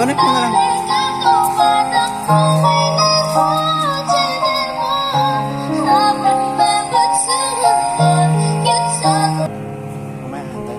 Connect mo na lang. Mamaya hantay.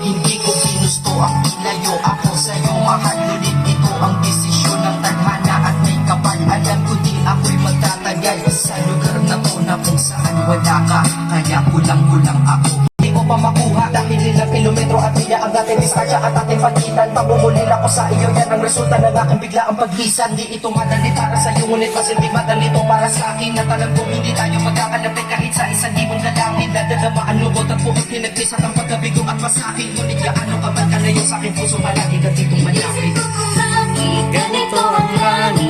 Hindi ko ginusto ang ilayo ako sa'yo, mahal. Ngunit ito ang desisyon ng tadhana at may kapal. Alam ko di ako'y magtatagal sa lugar na to na kung saan wala ka. Kaya kulang-kulang ako. Hindi ko pa makuha dahil ilang kilometro at milya ang dating distansya at ating pagitan. Pabumulil ako sa iyo, yan ang resulta ng aking biglaang paglisan. Di ito madali para sa'yo, ngunit mas hindi madali ito para sa akin. At alam ko hindi tayo magkakalapit kahit sa isang libong lalangin. Dadalama ang lubot at puwit pinagpisa ang pagkabigo at masakit. Ngunit gaano ka man kalayo sa aking puso, malagi ka ditong malapit. Ganito ang langit.